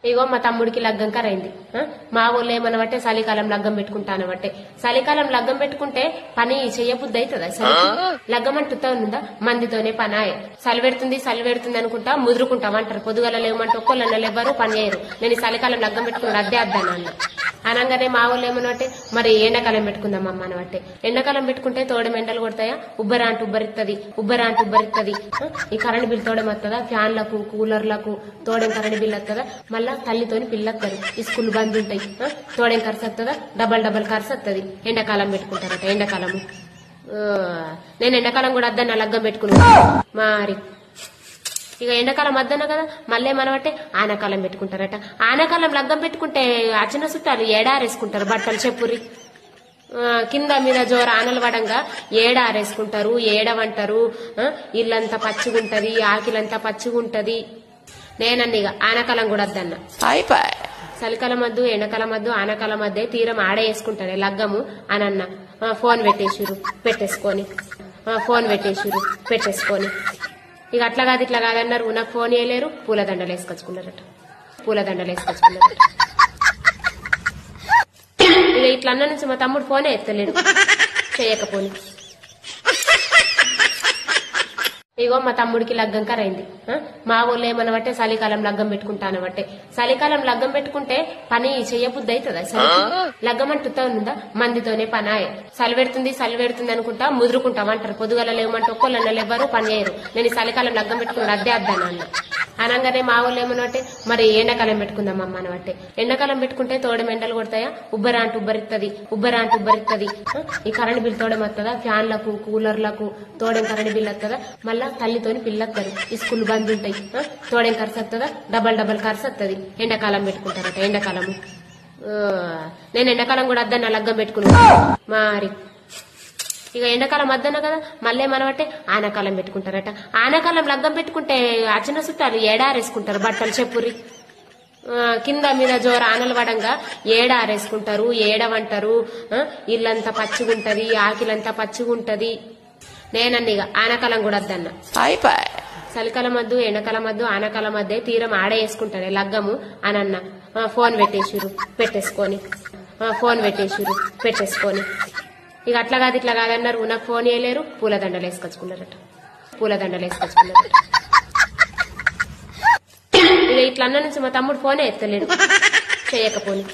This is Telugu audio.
ఇగో మా తమ్ముడికి లగ్గం కరైంది. మా ఊళ్ళో ఏమనబట్టే చలికాలం లగ్గం పెట్టుకుంటానబట్టే. చలికాలం లగ్గం పెట్టుకుంటే పని చెయ్యబుద్ది అవుతుందా? లగ్గం అంటుతా ఉందా? మందితోనే పనాయే. చలి పెడుతుంది అనుకుంటా ముదురుకుంటాం అంటారు. పొద్దుగల లేవమంటే ఒక్కళ్ళన్న లేవరు, పని చేయరు. నేను ఈ చలికాలం లగ్గం పెట్టుకున్నాడు అద్దే అద్దాను అన్న. అనగానే మా ఊళ్ళో ఏమనబట్టే మరి ఎండాకాలం పెట్టుకుందాం అమ్మ అనబట్టే. ఎండాకాలం పెట్టుకుంటే తోడే మెండలు కొడతాయా? ఉబ్బరా అంటూ ఉబ్బరిత్తది. ఈ కరెంట్ బిల్ తోడే వస్తుందా? ఫ్యాన్లకు కూలర్లకు తోడేం కరెంట్ బిల్ వస్తుందా? మళ్ళా తల్లితోని పిల్లత్తరు. ఈ స్కూల్ బంద్ ఉంటాయి. తోడేం ఖర్చు వస్తుందా? డబల్ ఖర్చు వస్తుంది. ఎండాకాలం పెట్టుకుంటారట. ఎండాకాలము నేను ఎండాకాలం కూడా అద్దన్న లగ్గం పెట్టుకున్నా మరి. ఇక ఎండాకాలం వద్దన్న కదా, మళ్ళీ మనబట్టే ఆనాకాలం పెట్టుకుంటారట. ఆనాకాలం లగ్గం పెట్టుకుంటే అచ్చిన చుట్టాలు ఏడారేసుకుంటారు బట్టలు చెప్పురి. కింద మీద జోరు ఆనలు పడంగా ఏడారేసుకుంటారు, ఏడవంటారు. ఇల్లంతా పచ్చిగుంటది, ఆకిలంతా పచ్చిగుంటది. నేనన్న ఇక ఆనకాలం కూడా వద్దన్న. చలికాలం వద్దు, ఎండాకాలం వద్దు, ఆనకాలం వద్దే తీరం ఆడే వేసుకుంటానే లగ్గము అని అన్న. ఫోన్ పెట్టేసిరు పెట్టేసుకొని ఇక అట్లా కాదు ఇట్లా కాదన్నారు. నాకు ఫోన్ వేయలేరు. పూలదండలు వేసుకొచ్చుకున్నారట. ఇక ఇట్లా అన్న నుంచి మా తమ్ముడు ఫోనే ఎత్తలేడు చేయకపోని. ఇగో మా తమ్ముడికి లగ్గం కరైంది. మా ఊళ్ళో ఏమనబట్టే చలికాలం లగ్గం పెట్టుకుంటానబట్టే. చలికాలం లగ్గం పెట్టుకుంటే పని చెయ్యబుద్ది అవుతుందా? లగ్గం అంటుతా ఉందా? మందితోనే పనాయే. చలి పెడుతుంది అనుకుంటా ముదురుకుంటాం అంటారు. పొద్దుగల లేవమంటే ఒక్కళ్ళన్న లేవరు, పని చేయరు. నేను ఈ చలికాలం లగ్గం పెట్టుకున్నాడు అద్దే అద్దాను అన్న. అనగానే మా ఊళ్ళో ఏమనబట్టే మరి ఎండాకాలం పెట్టుకుందాం అమ్మ అనబట్టే. ఎండాకాలం పెట్టుకుంటే తోడే మెండలు కొడతాయా? ఉబ్బరా అంటూ ఉబ్బరిత్తది. ఈ కరెంట్ బిల్ తోడే వస్తుందా? ఫ్యాన్లకు కూలర్లకు తోడేం కరెంట్ బిల్ వస్తుందా? మళ్ళా తల్లితోని పిల్లత్తరు. ఈ స్కూల్ బంద్ ఉంటాయి. తోడేం ఖర్చు వస్తుందా? డబల్ ఖర్చు వస్తుంది. ఎండాకాలం పెట్టుకుంటారట. ఎండాకాలము నేను ఎండాకాలం కూడా అద్దన్న లగ్గం పెట్టుకున్నా మరి. ఇక ఎండాకాలం వద్దన్న కదా, మళ్ళీ మనబట్టే ఆనాకాలం పెట్టుకుంటారట. ఆనాకాలం లగ్గం పెట్టుకుంటే అచ్చిన చుట్టాలు ఏడారేసుకుంటారు బట్టలు చెప్పురి. కింద మీద జోరు ఆనలు పడంగా ఏడారేసుకుంటారు, ఏడవంటారు. ఇల్లంతా పచ్చిగుంటది, ఆకిలంతా పచ్చిగుంటది. నేనన్న ఇక ఆనకాలం కూడా వద్దన్న. చలికాలం వద్దు, ఎండాకాలం వద్దు, ఆనకాలం వద్దే తీరం ఆడే వేసుకుంటానే లగ్గము అని అన్న. ఫోన్ పెట్టేసుకొని ఇక అట్లా కాదు ఇట్లా కాదన్నారు. నాకు ఫోన్ వేయలేరు. పూలదండలు వేసుకొచ్చుకున్నారట. ఇక ఇట్లా అన్న నుంచి మా తమ్ముడు ఫోనే ఎత్తలేడు చేయకపోని.